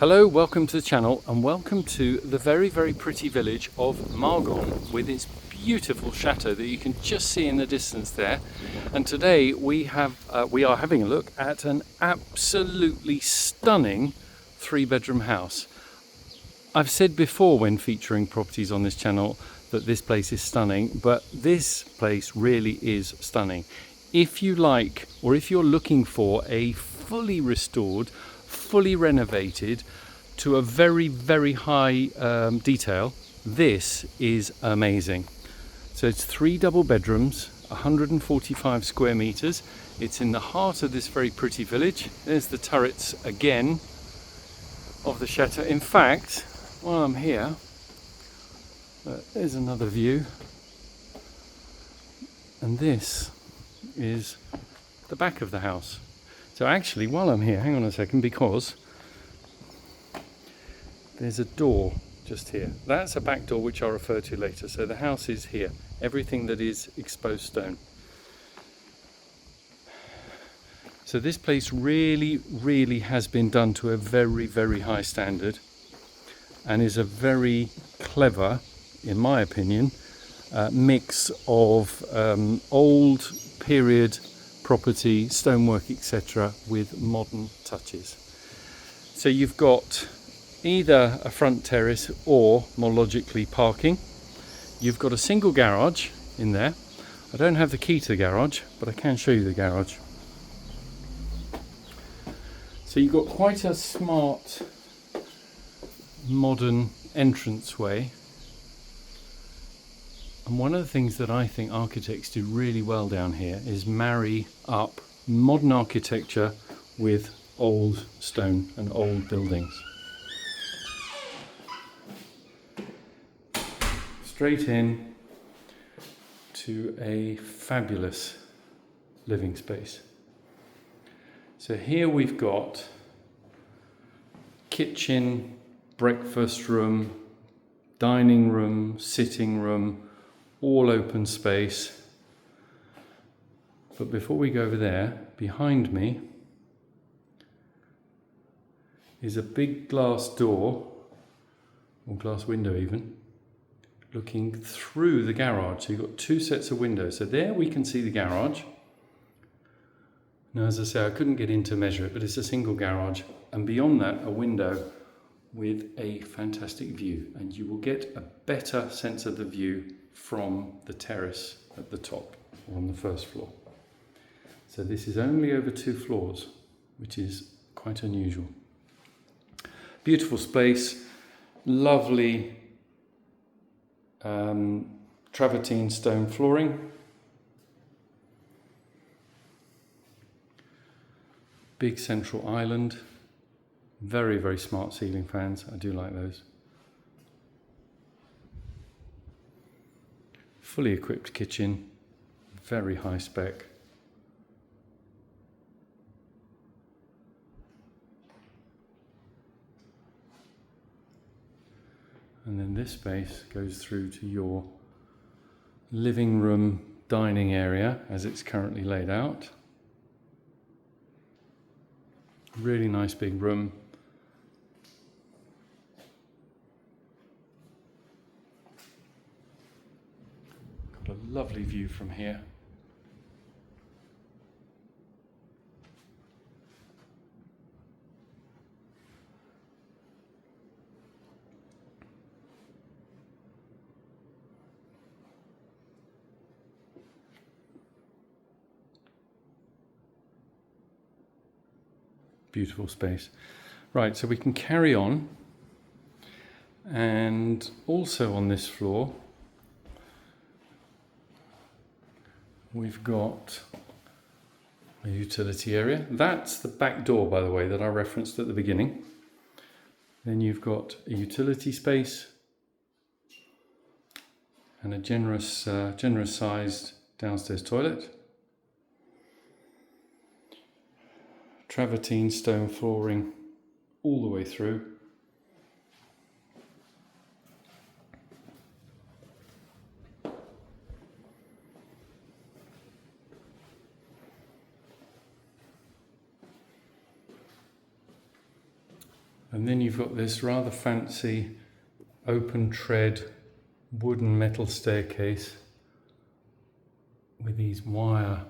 Hello, welcome to the channel and welcome to the very pretty village of Margon with its beautiful chateau that you can just see in the distance there. And today we are having a look at an absolutely stunning 3-bedroom house. I've said before when featuring properties on this channel that this place is stunning, but this place really is stunning. If you like, or if you're looking for a fully restored, fully renovated to a very high detail, this is amazing. So it's 3 double bedrooms, 145 square meters. It's in the heart of this very pretty village. There's the turrets again of the chateau. In fact, while I'm here, there's another view, and this is the back of the house. So actually, while I'm here, hang on a second, because there's a door just here. That's a back door which I'll refer to later. So the house is here. Everything that is exposed stone. So this place really has been done to a very high standard, and is a very clever, in my opinion, mix of old period property, stonework, etc., with modern touches. So you've got either a front terrace or, more logically, parking. You've got a single garage in there. I don't have the key to the garage, but I can show you the garage. So you've got quite a smart modern entranceway. And one of the things that I think architects do really well down here is marry up modern architecture with old stone and old buildings. Straight in to a fabulous living space. So here we've got kitchen, breakfast room, dining room, sitting room, all open space. But before we go over there, behind me is a big glass door, or glass window even, looking through the garage. So you've got 2 sets of windows. So there we can see the garage. Now, as I say, I couldn't get in to measure it, but it's a single garage. And beyond that, a window with a fantastic view. And you will get a better sense of the view from the terrace at the top, or on the first floor. So this is only over 2 floors, which is quite unusual. Beautiful space, lovely travertine stone flooring, big central island, very smart ceiling fans. I do like those. Fully equipped kitchen, very high spec. And then this space goes through to your living room, dining area as it's currently laid out. Really nice big room. Got a lovely view from here. Beautiful space. Right, so we can carry on. And also on this floor, we've got a utility area. That's the back door, by the way, that I referenced at the beginning. Then you've got a utility space and a generous sized downstairs toilet. Travertine stone flooring all the way through. And then you've got this rather fancy open tread wooden metal staircase with these wire,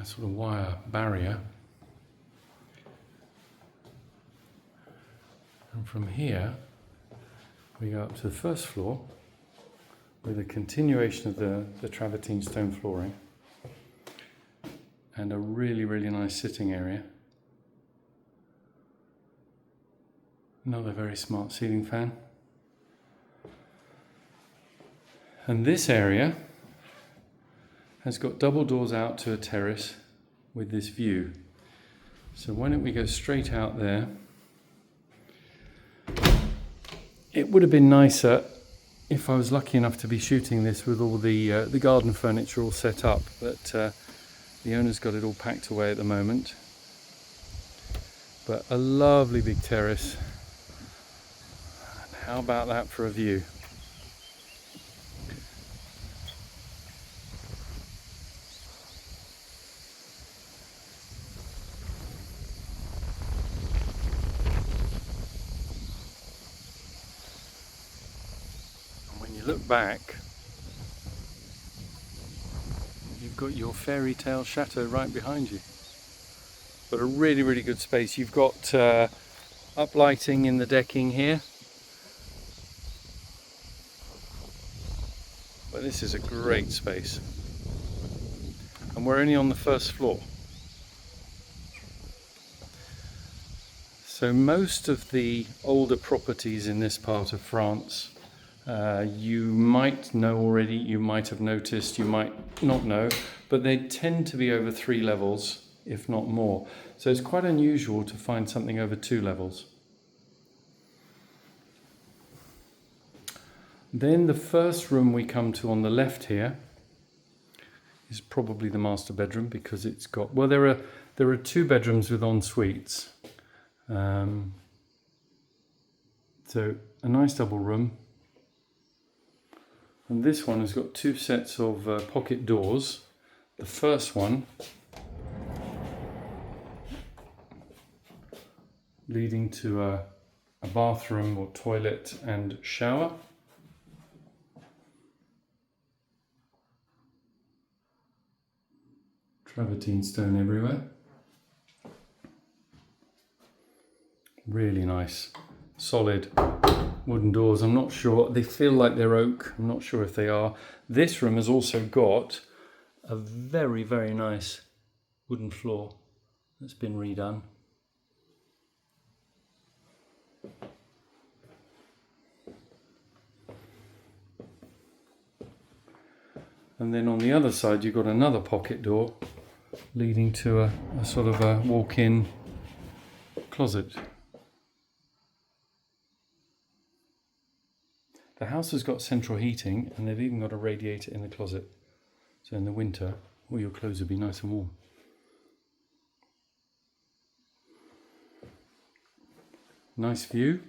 sort of wire barrier. And from here we go up to the first floor with a continuation of the travertine stone flooring and a really, really nice sitting area. Another very smart ceiling fan. And this area has got double doors out to a terrace with this view. So why don't we go straight out there? It would have been nicer if I was lucky enough to be shooting this with all the garden furniture all set up, but the owner's got it all packed away at the moment. But a lovely big terrace. And how about that for a view? Look back, you've got your fairy tale chateau right behind you. But a really, really good space. You've got uplighting in the decking here. But this is a great space. And we're only on the first floor. So most of the older properties in this part of France you might know already, you might have noticed, you might not know, but they tend to be over 3 levels, if not more. So it's quite unusual to find something over 2 levels. Then the first room we come to on the left here is probably the master bedroom, because it's got, well, there are 2 bedrooms with en suites. So a nice double room. And this one has got 2 sets of pocket doors. The first one leading to a bathroom or toilet and shower. Travertine stone everywhere. Really nice, solid wooden doors. I'm not sure, they feel like they're oak, I'm not sure if they are. This room has also got a very, very nice wooden floor that's been redone. And then on the other side you've got another pocket door leading to a sort of a walk-in closet. The house has got central heating, and they've even got a radiator in the closet. So in the winter, all your clothes will be nice and warm. Nice view.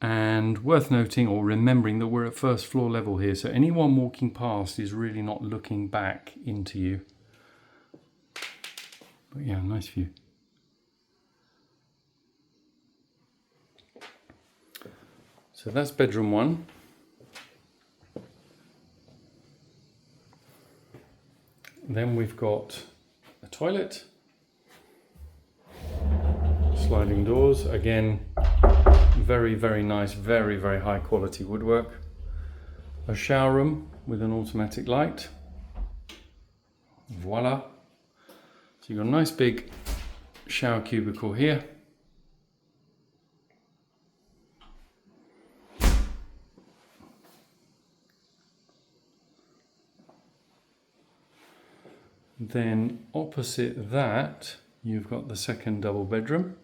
And worth noting or remembering that we're at first floor level here, so anyone walking past is really not looking back into you. But yeah, nice view. So that's bedroom 1. Then we've got a toilet, sliding doors, again very, very nice, very, very high quality woodwork. A shower room with an automatic light. Voila. So you've got a nice big shower cubicle here. Then opposite that, you've got the second double bedroom.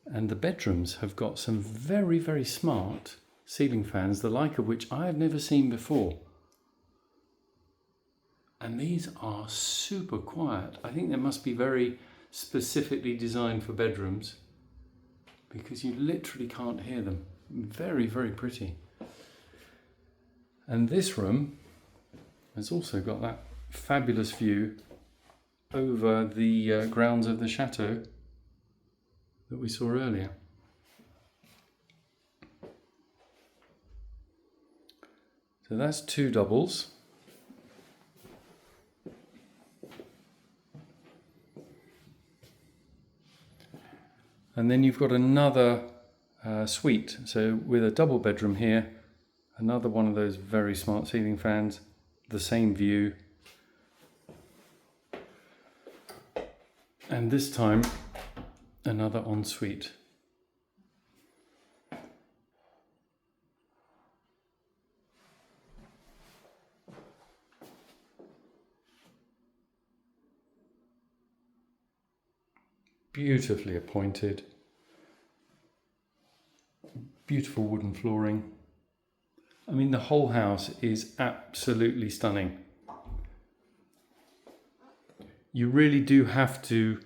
And the bedrooms have got some very, very smart ceiling fans, the like of which I have never seen before. And these are super quiet. I think they must be very specifically designed for bedrooms, because you literally can't hear them. Very, very pretty. And this room It's also got that fabulous view over the grounds of the chateau that we saw earlier. So that's 2 doubles. And then you've got another suite, so with a double bedroom here, another one of those very smart ceiling fans, the same view, and this time another ensuite. Beautifully appointed, beautiful wooden flooring. I mean, the whole house is absolutely stunning. You really do have to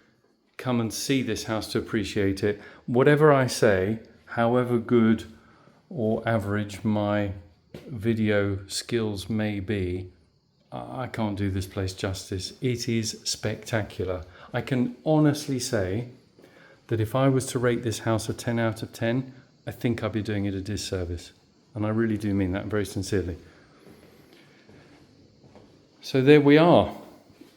come and see this house to appreciate it. Whatever I say, however good or average my video skills may be, I can't do this place justice. It is spectacular. I can honestly say that if I was to rate this house a 10 out of 10, I think I'd be doing it a disservice. And I really do mean that very sincerely. So there we are.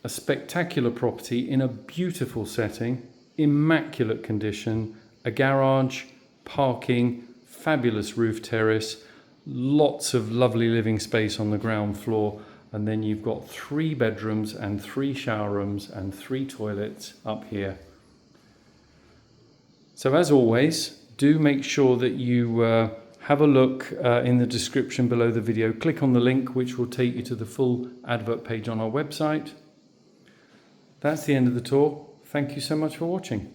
A spectacular property in a beautiful setting, immaculate condition, a garage, parking, fabulous roof terrace, lots of lovely living space on the ground floor, and then you've got 3 bedrooms and 3 shower rooms and 3 toilets up here. So as always, do make sure that you have a look in the description below the video. Click on the link which will take you to the full advert page on our website. That's the end of the tour. Thank you so much for watching.